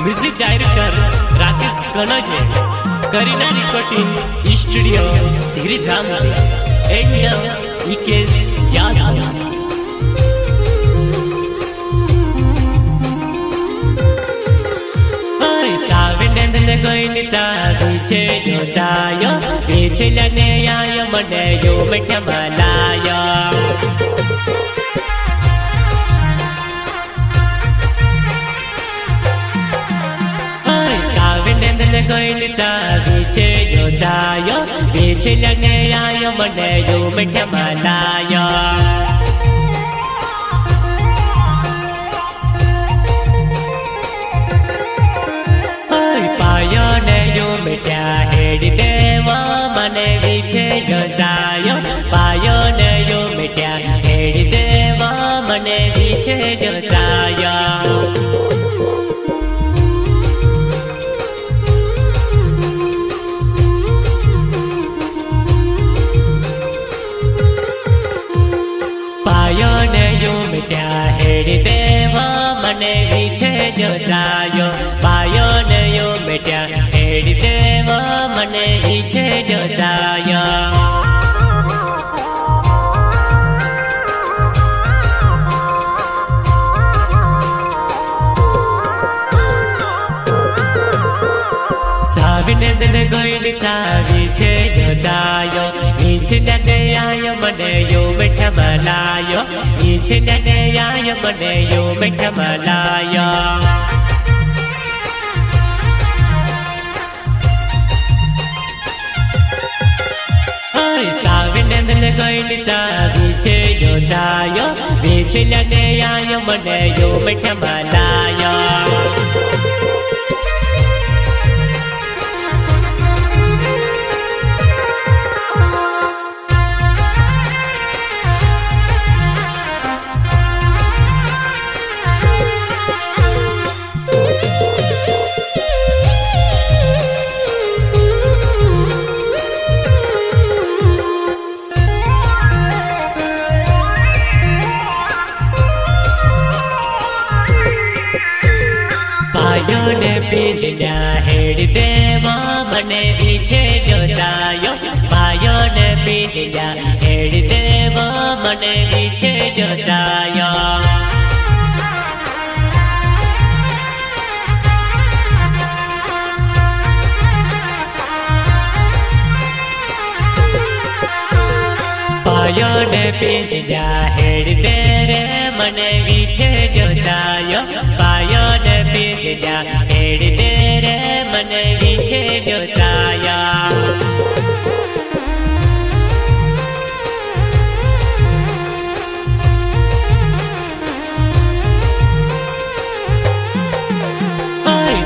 Music director Rakesh Kanje, Kareena recording studio चिगरी जाम and इकेस जादव। साविनंदन गोइल पीछे जो जायो पीछे लने आयो मने यो मिठा मलायो। साविनंदन गोइल पीछे जो जायो पीछे लने आयो मने यो मिठा मलायो। हेड देवा मने पीछे जो जायो पायो ने यो मिट्या हेड देवा मने पीछे जो जायो। पायो ने यो मिट्या हेड देवा मने पीछे जो जायो पायो ने यो मिट्या हेड देवा मने पीछे जो जायो। साविनंदन गोइल पीछे जो जायो पीछे लने आयो मने यो मिठा मलायो पीछे लने आयो मने यो मिठा मलायो। साविनंदन गोइल पीछे जो जायो पीछे लने आयो मने यो मिठा मलायो। पायो ने पीछे हेड देवा मने पीछे जो जायो पायो ने पीछे हेड देवा मने पीछे जो जायो। पायो ने पीछे हेड दे रे मने पीछे जो जायो पायो ने पीछे हेड दे रे मने पीछे जो जायो।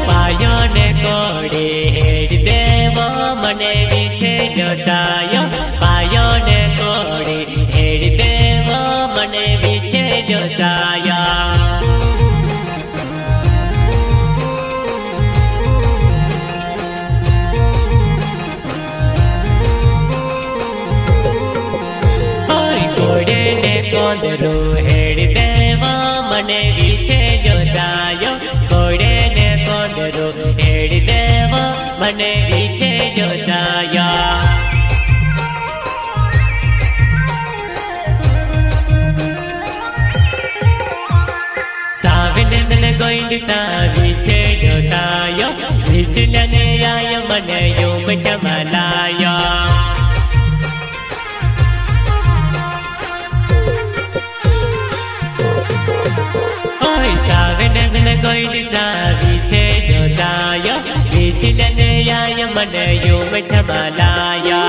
पायो ने कोड़ी हेड देवा मने पीछे जो जायो पायो ने कोड़ी हेड देवा मने पीछे जो जायो। घोड़े ने कोंदरू हेड देवा मने पीछे जो जायो घोड़े ने कोंदरू हेड देवा मने पीछे जो जायो। साविनंदन गोइल पीछे जो जायो पीछे लने आयो मने यो मिठा मलायो। साविनंदन गोइल पीछे जो जायो पीछे लने आयो मने यो मिठा मलायो।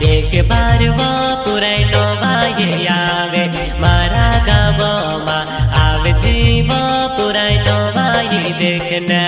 एक बार वो पुरानो भाई आवे मारा गावो मा आवे जीवो पुरानो भाई देखना।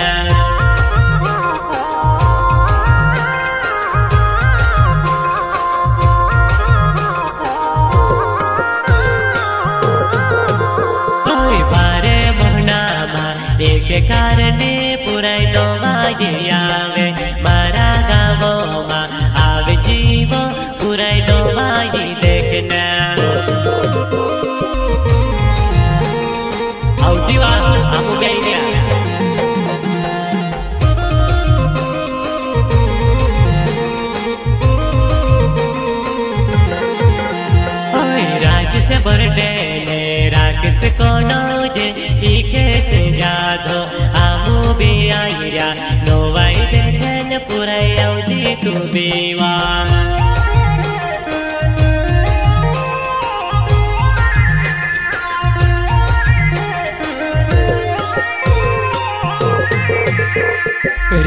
कोनो जे इके से जाधो आमू भी आईरा नोवाई देखन पुराई आवजी तू बीवा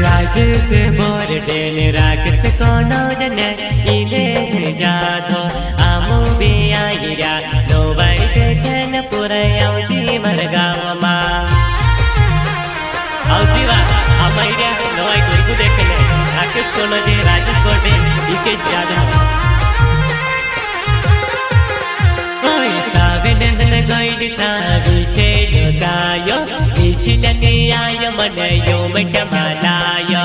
राज से बोर डेन राकेश कोनो जने इले जाधो आमू भी आईरा नोवाई देखन पुराई आवजी मरगावमा आवजी वा आमाईरा नोवाई कोई देखने राकेश कोनो जे राजेश बोर्डे इके जाधो ओय सावेनन गईडी तावी छे जो जायो इछिलनी आयो मने यो मटमालायो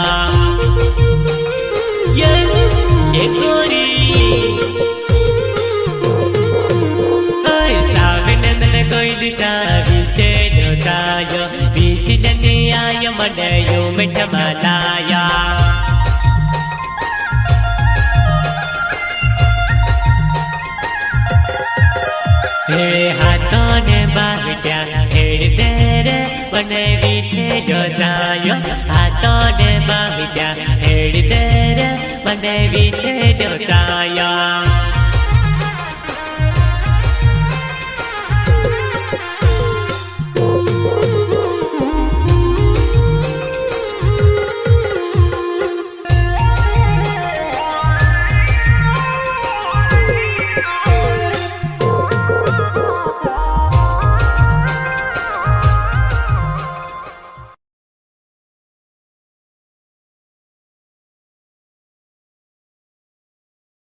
ये गोरी ओय सावेनन गईडी तावी छे जो जायो इछिलनी आयो मने यो मटमालायो हे हाथों ने बाहट्या हेड़ तेरे मने पीछे जो जायो हाथों ने बाहट्या हेड़ तेरे मने पीछे जो जायो